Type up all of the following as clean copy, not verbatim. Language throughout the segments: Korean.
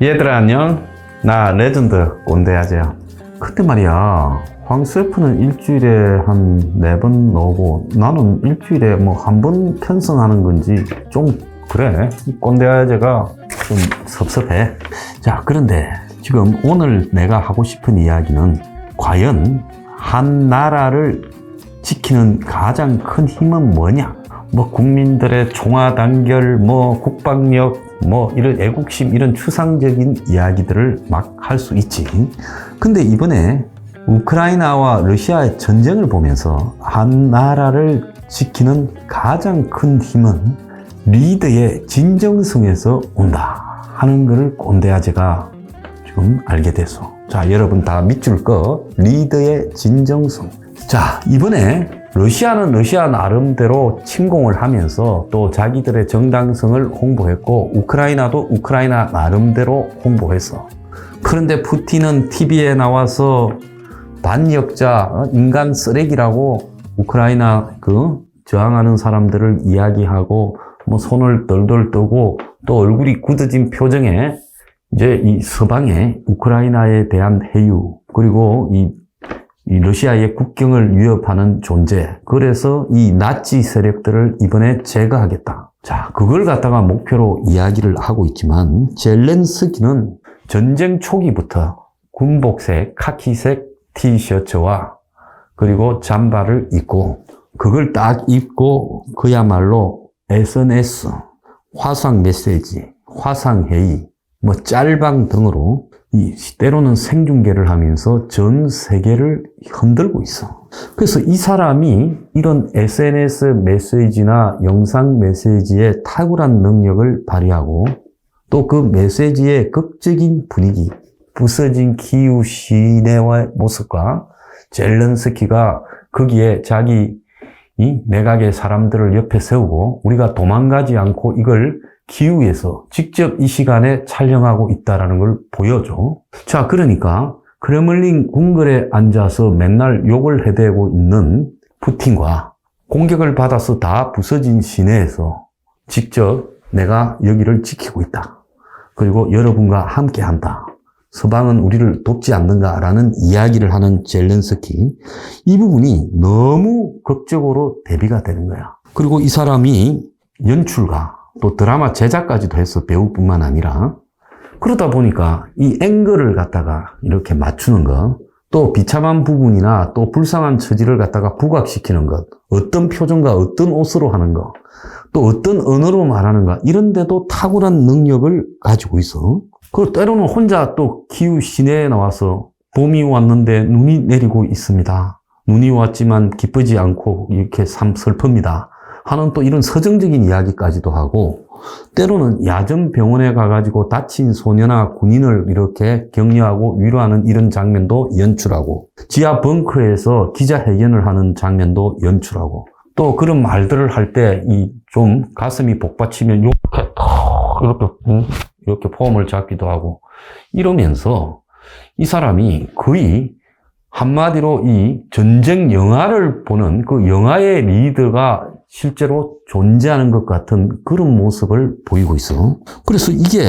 얘들아 안녕. 나 레전드 꼰대야지야. 그때 말이야, 황셀프는 일주일에 한 4번 나오고 나는 일주일에 뭐 한 번 편성하는 건지 좀 그래. 꼰대야제가 좀 섭섭해. 자, 그런데 지금 오늘 내가 하고 싶은 이야기는 과연 한 나라를 지키는 가장 큰 힘은 뭐냐? 뭐 국민들의 종아단결, 뭐 국방력, 뭐 이런 애국심, 이런 추상적인 이야기들을 막 할 수 있지. 근데 이번에 우크라이나와 러시아의 전쟁을 보면서 한 나라를 지키는 가장 큰 힘은 리더의 진정성에서 온다 하는 것을 꼰대아제가 지금 알게 됐어. 자, 여러분 다 밑줄 거. 리더의 진정성. 자, 이번에 러시아는 러시아 나름대로 침공을 하면서 또 자기들의 정당성을 홍보했고, 우크라이나도 우크라이나 나름대로 홍보했어. 그런데 푸틴은 TV에 나와서 반역자, 인간 쓰레기라고 우크라이나 저항하는 사람들을 이야기하고, 뭐 손을 덜덜 떨고 또 얼굴이 굳어진 표정에 이제 이 서방의 우크라이나에 대한 해유, 그리고 이 러시아의 국경을 위협하는 존재, 그래서 이 나치 세력들을 이번에 제거하겠다. 자, 그걸 갖다가 목표로 이야기를 하고 있지만 젤렌스키는 전쟁 초기부터 군복색 카키색 티셔츠와 그리고 잠바를 입고, 그걸 딱 입고 그야말로 SNS, 화상 메시지, 화상 회의, 뭐 짤방 등으로 때로는 생중계를 하면서 전 세계를 흔들고 있어. 그래서 이 사람이 이런 SNS 메시지나 영상 메시지에 탁월한 능력을 발휘하고, 또 그 메시지의 극적인 분위기, 부서진 키우 시내와의 모습과 젤렌스키가 거기에 자기 이 내각의 사람들을 옆에 세우고 우리가 도망가지 않고 이걸 기후에서 직접 이 시간에 촬영하고 있다는 걸 보여줘. 자, 그러니까 크레물린 궁궐에 앉아서 맨날 욕을 해대고 있는 푸틴과 공격을 받아서 다 부서진 시내에서 직접 내가 여기를 지키고 있다. 그리고 여러분과 함께 한다. 서방은 우리를 돕지 않는가라는 이야기를 하는 젤렌스키. 이 부분이 너무 극적으로 대비가 되는 거야. 그리고 이 사람이 연출가, 또 드라마 제작까지도 했어. 배우뿐만 아니라. 그러다 보니까 이 앵글을 갖다가 이렇게 맞추는 것, 또 비참한 부분이나 또 불쌍한 처지를 갖다가 부각시키는 것, 어떤 표정과 어떤 옷으로 하는 것, 또 어떤 언어로 말하는 것, 이런 데도 탁월한 능력을 가지고 있어. 그리고 때로는 혼자 또 기후 시내에 나와서 봄이 왔는데 눈이 내리고 있습니다. 눈이 왔지만 기쁘지 않고 이렇게 슬픕니다 하는 또 이런 서정적인 이야기까지도 하고, 때로는 야전병원에 가가지고 다친 소녀나 군인을 이렇게 격려하고 위로하는 이런 장면도 연출하고, 지하 벙커에서 기자회견을 하는 장면도 연출하고, 또 그런 말들을 할 때 이 좀 가슴이 복받치면 이렇게 폼을 잡기도 하고, 이러면서 이 사람이 거의 한마디로 이 전쟁 영화를 보는 그 영화의 리더가 실제로 존재하는 것 같은 그런 모습을 보이고 있어. 그래서 이게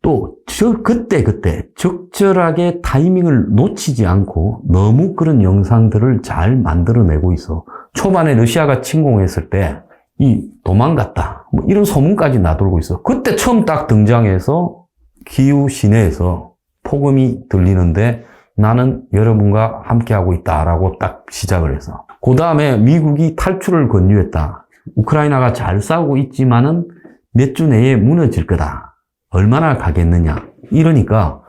또 그때 적절하게 타이밍을 놓치지 않고 너무 그런 영상들을 잘 만들어내고 있어. 초반에 러시아가 침공했을 때 이 도망갔다, 뭐 이런 소문까지 나돌고 있어. 그때 처음 딱 등장해서 기후 시내에서 폭음이 들리는데 나는 여러분과 함께하고 있다라고 딱 시작을 해서, 그 다음에 미국이 탈출을 권유했다. 우크라이나가 잘 싸우고 있지만은 몇 주 내에 무너질 거다. 얼마나 가겠느냐. 이러니까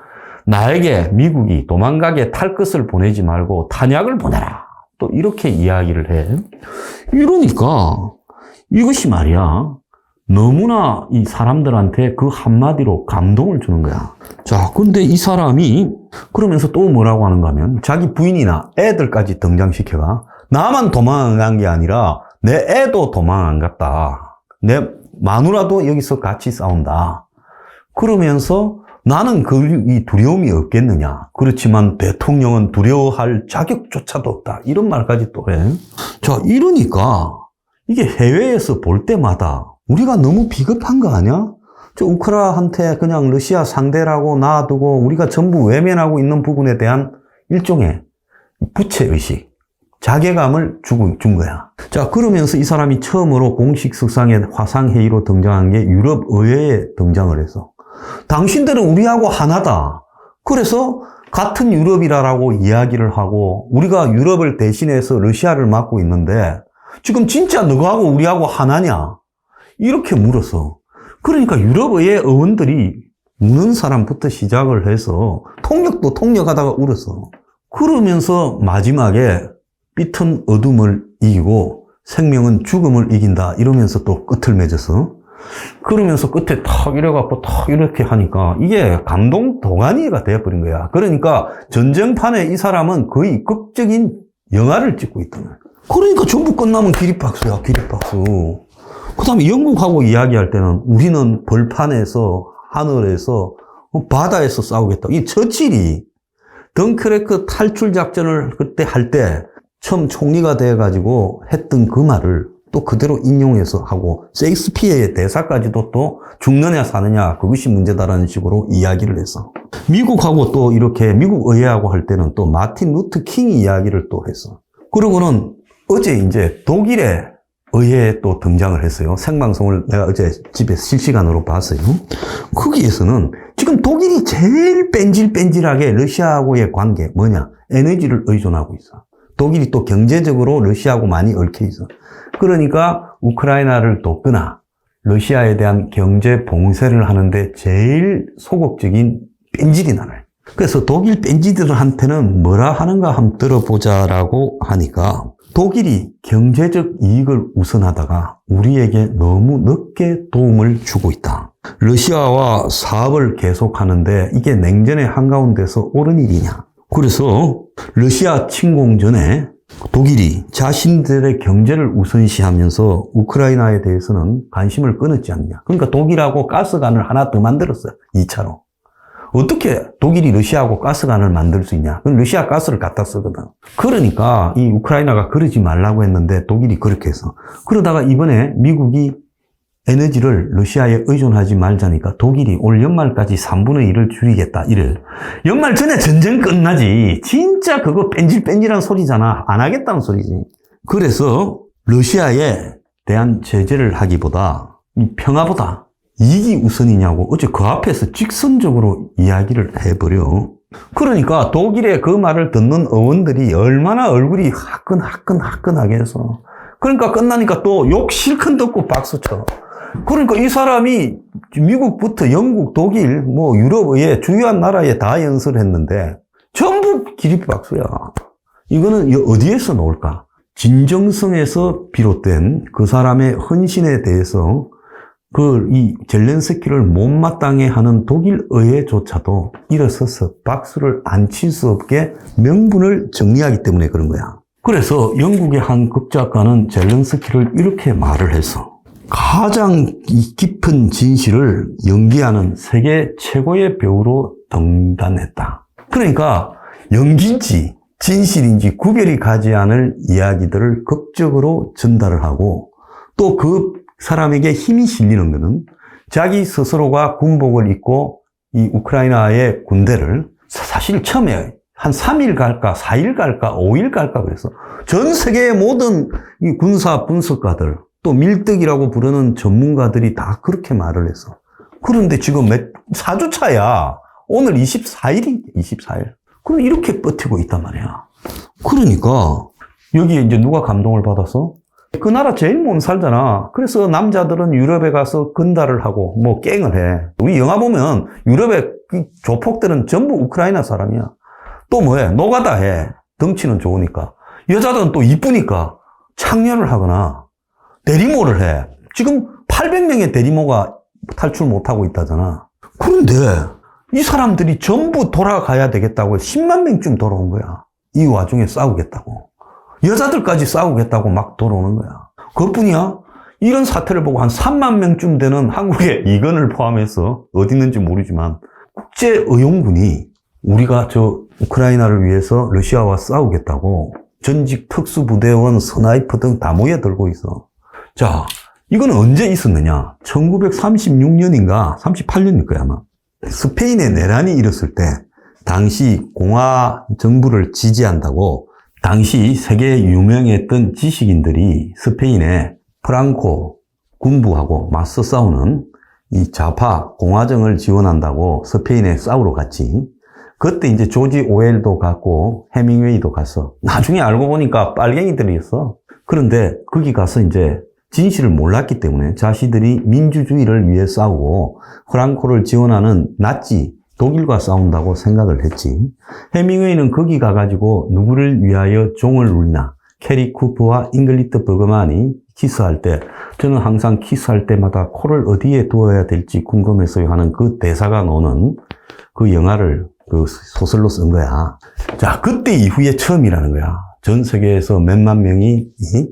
나에게 미국이 도망가게 탈 것을 보내지 말고 탄약을 보내라. 또 이렇게 이야기를 해. 이러니까 이것이 말이야, 너무나 이 사람들한테 그 한마디로 감동을 주는 거야. 자, 근데 이 사람이 그러면서 또 뭐라고 하는가 하면, 자기 부인이나 애들까지 등장시켜가 나만 도망간 게 아니라 내 애도 도망 안 갔다. 내 마누라도 여기서 같이 싸운다. 그러면서 나는 이 두려움이 없겠느냐. 그렇지만 대통령은 두려워할 자격조차도 없다. 이런 말까지 또 해. 자, 이러니까 이게 해외에서 볼 때마다 우리가 너무 비겁한 거 아니야? 저 우크라한테 그냥 러시아 상대라고 놔두고 우리가 전부 외면하고 있는 부분에 대한 일종의 부채의식, 자괴감을 준 거야. 자, 그러면서 이 사람이 처음으로 공식 석상의 화상회의로 등장한 게 유럽 의회에 등장을 해서 당신들은 우리하고 하나다. 그래서 같은 유럽이라고 이야기를 하고 우리가 유럽을 대신해서 러시아를 맡고 있는데 지금 진짜 너하고 우리하고 하나냐? 이렇게 물었어. 그러니까 유럽의회 의원들이 우는 사람부터 시작을 해서 통역도 통역하다가 울었어. 그러면서 마지막에 빛은 어둠을 이기고 생명은 죽음을 이긴다 이러면서 또 끝을 맺었어. 그러면서 끝에 탁 이래갖고 탁 이렇게 하니까 이게 감동 도가니가 되어버린 거야. 그러니까 전쟁판에 이 사람은 거의 극적인 영화를 찍고 있던 거야. 그러니까 전부 끝나면 기립박수야, 기립박수. 그 다음에 영국하고 이야기할 때는 우리는 벌판에서, 하늘에서, 바다에서 싸우겠다. 이 처칠이 덩크레크 탈출 작전을 그때 할 때 처음 총리가 돼가지고 했던 그 말을 또 그대로 인용해서 하고 셰익스피어의 대사까지도 또 죽느냐 사느냐 그것이 문제다라는 식으로 이야기를 했어. 미국하고 또 이렇게 미국 의회하고 할 때는 또 마틴 루터 킹 이야기를 또 했어. 그러고는 어제 이제 독일의 의회에 또 등장을 했어요. 생방송을 내가 어제 집에 실시간으로 봤어요. 거기에서는 지금 독일이 제일 뺀질뺀질하게 러시아하고의 관계 뭐냐? 에너지를 의존하고 있어. 독일이 또 경제적으로 러시아하고 많이 얽혀 있어. 그러니까 우크라이나를 돕거나 러시아에 대한 경제 봉쇄를 하는데 제일 소극적인 뺀질이 나네. 그래서 독일 뺀질들한테는 뭐라 하는가 한번 들어보자라고 하니까 독일이 경제적 이익을 우선하다가 우리에게 너무 늦게 도움을 주고 있다. 러시아와 사업을 계속하는데 이게 냉전의 한가운데서 옳은 일이냐. 그래서 러시아 침공 전에 독일이 자신들의 경제를 우선시하면서 우크라이나에 대해서는 관심을 끊었지 않느냐. 그러니까 독일하고 가스관을 하나 더 만들었어요. 2차로. 어떻게 독일이 러시아하고 가스관을 만들 수 있냐? 그럼 러시아 가스를 갖다 쓰거든. 그러니까 이 우크라이나가 그러지 말라고 했는데 독일이 그렇게 해서. 그러다가 이번에 미국이 에너지를 러시아에 의존하지 말자니까 독일이 올 연말까지 3분의 1을 줄이겠다. 이래. 연말 전에 전쟁 끝나지. 진짜 그거 뺀질뺀질한 소리잖아. 안 하겠다는 소리지. 그래서 러시아에 대한 제재를 하기보다 이 평화보다 이익이 우선이냐고 어제 그 앞에서 직선적으로 이야기를 해버려. 그러니까 독일의 그 말을 듣는 의원들이 얼마나 얼굴이 화끈하게 해서. 그러니까 끝나니까 또 욕 실컷 듣고 박수쳐. 그러니까 이 사람이 미국부터 영국, 독일, 뭐 유럽의 주요한 나라에 다 연설했는데 전부 기립박수야. 이거는 어디에서 나올까? 진정성에서 비롯된 그 사람의 헌신에 대해서 이 젤렌스키를 못마땅해 하는 독일 의회조차도 일어서서 박수를 안 칠 수 없게 명분을 정리하기 때문에 그런 거야. 그래서 영국의 한 극작가는 젤렌스키를 이렇게 말을 했어. 가장 깊은 진실을 연기하는 세계 최고의 배우로 등단했다. 그러니까 연기인지 진실인지 구별이 가지 않을 이야기들을 극적으로 전달을 하고 또 그 사람에게 힘이 실리는 것은 자기 스스로가 군복을 입고 이 우크라이나의 군대를 사실 처음에 한 3일 갈까, 4일 갈까, 5일 갈까 그래서 전 세계의 모든 이 군사 분석가들 또 밀떡이라고 부르는 전문가들이 다 그렇게 말을 했어. 그런데 지금 4주차야. 오늘 24일. 그럼 이렇게 버티고 있단 말이야. 그러니까 여기에 이제 누가 감동을 받았어? 그 나라 제일 못 살잖아. 그래서 남자들은 유럽에 가서 건달을 하고 뭐 깽을 해. 우리 영화 보면 유럽의 조폭들은 전부 우크라이나 사람이야. 또 뭐해? 노가다 해. 덩치는 좋으니까. 여자들은 또 이쁘니까 창녀를 하거나 대리모를 해. 지금 800명의 대리모가 탈출 못하고 있다잖아. 그런데 이 사람들이 전부 돌아가야 되겠다고 10만 명쯤 돌아온 거야. 이 와중에 싸우겠다고. 여자들까지 싸우겠다고 막 돌아오는 거야. 그것뿐이야. 이런 사태를 보고 한 3만 명쯤 되는 한국의 이건을 포함해서 어디 있는지 모르지만 국제의용군이 우리가 저 우크라이나를 위해서 러시아와 싸우겠다고 전직 특수부대원, 스나이퍼 등 다 모여들고 있어. 자, 이건 언제 있었느냐? 1936년인가 38년일 거야 아마. 스페인에 내란이 일었을 때 당시 공화 정부를 지지한다고 당시 세계에 유명했던 지식인들이 스페인에 프랑코 군부하고 맞서 싸우는 이 좌파 공화정을 지원한다고 스페인에 싸우러 갔지. 그때 이제 조지 오웰도 갔고 해밍웨이도 갔어. 나중에 알고 보니까 빨갱이들이었어. 그런데 거기 가서 이제 진실을 몰랐기 때문에 자신들이 민주주의를 위해 싸우고 프랑코를 지원하는 나치 독일과 싸운다고 생각을 했지. 해밍웨이는 거기 가가지고 누구를 위하여 종을 울리나 캐리 쿠퍼와 잉글리트 버그만이 키스할 때 저는 항상 키스할 때마다 코를 어디에 두어야 될지 궁금했어요 하는 그 대사가 나오는 그 영화를 그 소설로 쓴 거야. 자, 그때 이후에 처음이라는 거야. 전 세계에서 몇만 명이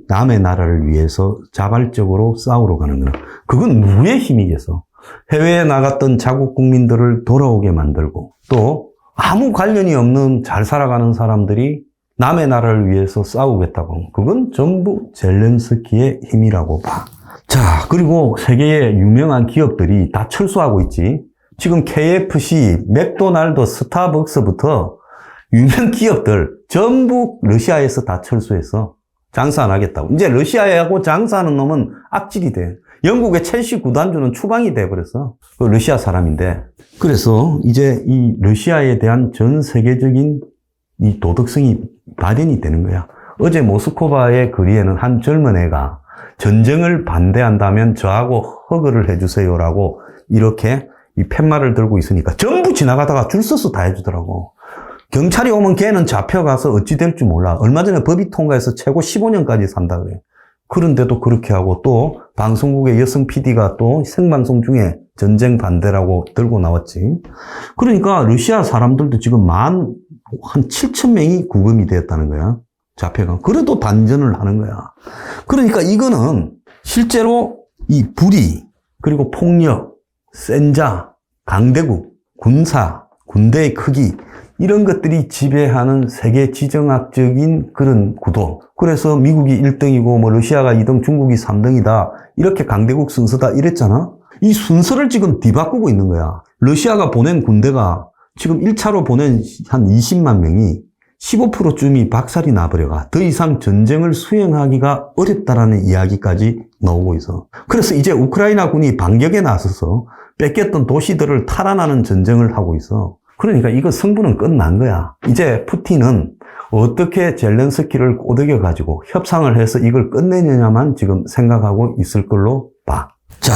남의 나라를 위해서 자발적으로 싸우러 가는 거야. 그건 누구의 힘이겠어? 해외에 나갔던 자국 국민들을 돌아오게 만들고 또 아무 관련이 없는 잘 살아가는 사람들이 남의 나라를 위해서 싸우겠다고. 그건 전부 젤렌스키의 힘이라고 봐. 자, 그리고 세계의 유명한 기업들이 다 철수하고 있지. 지금 KFC, 맥도날드, 스타벅스부터 유명 기업들 전부 러시아에서 다 철수해서 장사 안 하겠다고. 이제 러시아하고 장사하는 놈은 악질이 돼. 영국의 첼시 구단주는 추방이 돼버렸어. 그 러시아 사람인데. 그래서 이제 이 러시아에 대한 전 세계적인 이 도덕성이 발현이 되는 거야. 어제 모스크바의 거리에는 한 젊은 애가 전쟁을 반대한다면 저하고 허그를 해주세요라고 이렇게 이 팻말을 들고 있으니까 전부 지나가다가 줄 서서 다 해주더라고. 경찰이 오면 걔는 잡혀가서 어찌 될 줄 몰라. 얼마 전에 법이 통과해서 최고 15년까지 산다 그래. 그런데도 그렇게 하고 또 방송국의 여성 PD가 또 생방송 중에 전쟁 반대라고 들고 나왔지. 그러니까 러시아 사람들도 지금 한 7천 명이 구금이 되었다는 거야. 잡혀가. 그래도 단전을 하는 거야. 그러니까 이거는 실제로 이 불의, 그리고 폭력, 센자, 강대국, 군사, 군대의 크기 이런 것들이 지배하는 세계 지정학적인 그런 구도. 그래서 미국이 1등이고 뭐 러시아가 2등, 중국이 3등이다. 이렇게 강대국 순서다 이랬잖아. 이 순서를 지금 뒤바꾸고 있는 거야. 러시아가 보낸 군대가 지금 1차로 보낸 한 20만 명이 15%쯤이 박살이 나버려가 더 이상 전쟁을 수행하기가 어렵다라는 이야기까지 나오고 있어. 그래서 이제 우크라이나 군이 반격에 나서서 뺏겼던 도시들을 탈환하는 전쟁을 하고 있어. 그러니까 이거 승부는 끝난 거야. 이제 푸틴은 어떻게 젤렌스키를 꼬드겨가지고 협상을 해서 이걸 끝내느냐만 지금 생각하고 있을 걸로 봐. 자,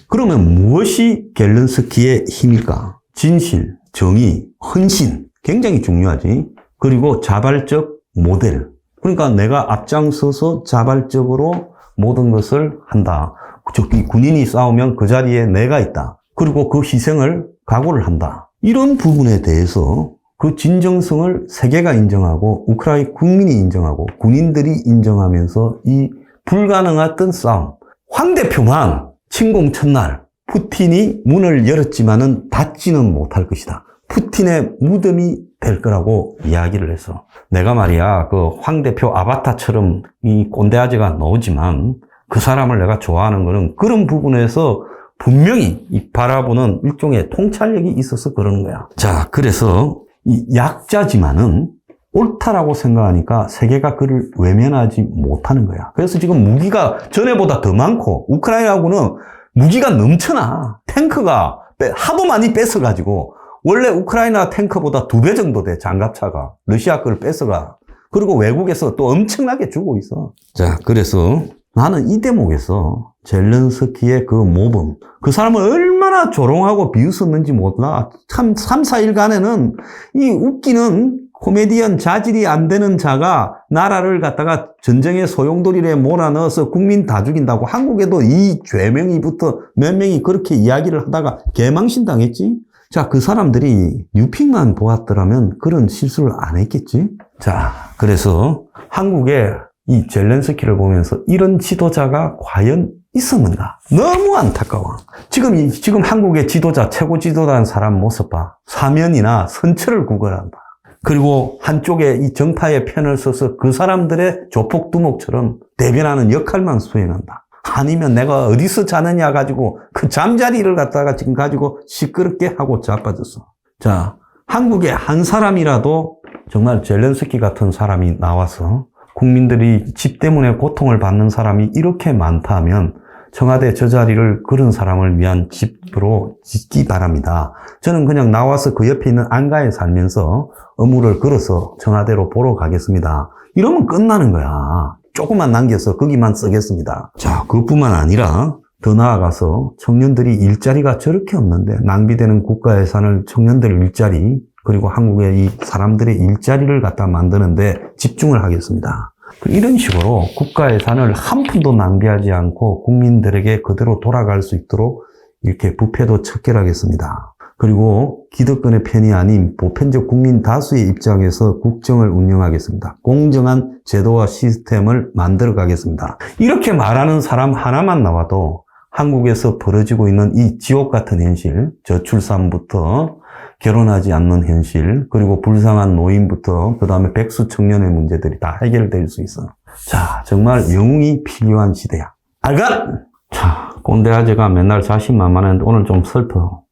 그러면 무엇이 젤렌스키의 힘일까? 진실, 정의, 헌신 굉장히 중요하지. 그리고 자발적 모델. 그러니까 내가 앞장서서 자발적으로 모든 것을 한다. 즉, 군인이 싸우면 그 자리에 내가 있다. 그리고 그 희생을 각오를 한다. 이런 부분에 대해서 그 진정성을 세계가 인정하고 우크라이나 국민이 인정하고 군인들이 인정하면서 이 불가능했던 싸움. 황 대표만 침공 첫날 푸틴이 문을 열었지만은 닫지는 못할 것이다. 푸틴의 무덤이 될 거라고 이야기를 했어. 내가 말이야, 그 황 대표 아바타처럼 이 꼰대 아재가 나오지만 그 사람을 내가 좋아하는 거는 그런 부분에서 분명히 이 바라보는 일종의 통찰력이 있어서 그러는 거야. 자, 그래서 이 약자지만은 옳다라고 생각하니까 세계가 그를 외면하지 못하는 거야. 그래서 지금 무기가 전에보다 더 많고 우크라이나군은 무기가 넘쳐나. 탱크가 하도 많이 뺏어가지고 원래 우크라이나 탱크보다 2배 정도 돼, 장갑차가. 러시아 걸 뺏어가. 그리고 외국에서 또 엄청나게 주고 있어. 자, 그래서 나는 이 대목에서 젤렌스키의 그 모범, 그 사람을 얼마나 조롱하고 비웃었는지 몰라. 참 3, 4일간에는 이 웃기는 코미디언 자질이 안 되는 자가 나라를 갖다가 전쟁의 소용돌이에 몰아넣어서 국민 다 죽인다고. 한국에도 이 죄명이부터 몇 명이 그렇게 이야기를 하다가 개망신 당했지. 자, 그 사람들이 뉴픽만 보았더라면 그런 실수를 안 했겠지. 자, 그래서 한국의 이 젤렌스키를 보면서 이런 지도자가 과연 있었는가? 너무 안타까워. 지금 한국의 지도자, 최고 지도자는 사람 모습 봐. 사면이나 선처를 구걸한다. 그리고 한쪽에 이 정파의 편을 써서 그 사람들의 조폭두목처럼 대변하는 역할만 수행한다. 아니면 내가 어디서 자느냐 가지고 그 잠자리를 갖다가 지금 가지고 시끄럽게 하고 자빠졌어. 자, 한국에 한 사람이라도 정말 젤렌스키 같은 사람이 나와서 국민들이 집 때문에 고통을 받는 사람이 이렇게 많다면 청와대 저 자리를 그런 사람을 위한 집으로 짓기 바랍니다. 저는 그냥 나와서 그 옆에 있는 안가에 살면서 업무를 걸어서 청와대로 보러 가겠습니다. 이러면 끝나는 거야. 조금만 남겨서 거기만 쓰겠습니다. 자, 그것뿐만 아니라 더 나아가서 청년들이 일자리가 저렇게 없는데 낭비되는 국가 예산을 청년들 일자리 그리고 한국의 이 사람들의 일자리를 갖다 만드는데 집중을 하겠습니다. 이런 식으로 국가 예산을 한 푼도 낭비하지 않고 국민들에게 그대로 돌아갈 수 있도록 이렇게 부패도 척결하겠습니다. 그리고 기득권의 편이 아닌 보편적 국민 다수의 입장에서 국정을 운영하겠습니다. 공정한 제도와 시스템을 만들어 가겠습니다. 이렇게 말하는 사람 하나만 나와도 한국에서 벌어지고 있는 이 지옥 같은 현실, 저출산부터 결혼하지 않는 현실, 그리고 불쌍한 노인부터 그 다음에 백수 청년의 문제들이 다 해결될 수 있어. 자, 정말 영웅이 필요한 시대야. 알가! 자, 꼰대 아재가 맨날 자신만만했는데 오늘 좀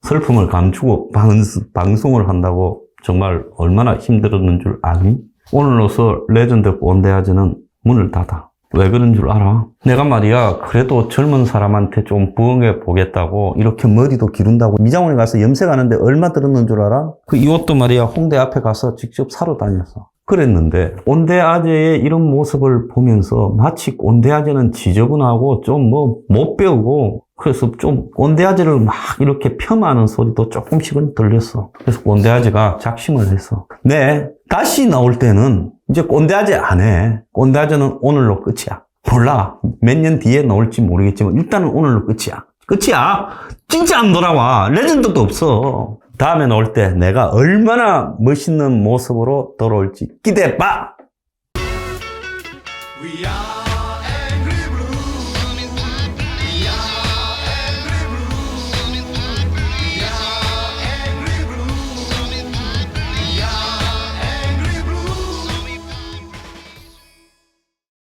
슬픔을 감추고 방송을 한다고 정말 얼마나 힘들었는 줄 아니? 오늘로서 레전드 꼰대 아재는 문을 닫아. 왜 그런 줄 알아? 내가 말이야, 그래도 젊은 사람한테 좀 부응해 보겠다고 이렇게 머리도 기른다고 미장원에 가서 염색하는데 얼마 들었는 줄 알아? 그 이 옷도 말이야, 홍대 앞에 가서 직접 사러 다녔어. 그랬는데 꼰대 아재의 이런 모습을 보면서 마치 꼰대 아재는 지저분하고 좀 못 배우고 그래서 좀 꼰대 아재를 막 이렇게 폄하하는 소리도 조금씩은 들렸어. 그래서 꼰대 아재가 작심을 했어. 네, 다시 나올 때는 이제 꼰대 아재 안 해. 꼰대 아재는 오늘로 끝이야. 몰라. 몇 년 뒤에 나올지 모르겠지만 일단은 오늘로 끝이야. 끝이야. 진짜 안 돌아와. 레전드도 없어. 다음에 나올 때 내가 얼마나 멋있는 모습으로 돌아올지 기대해봐.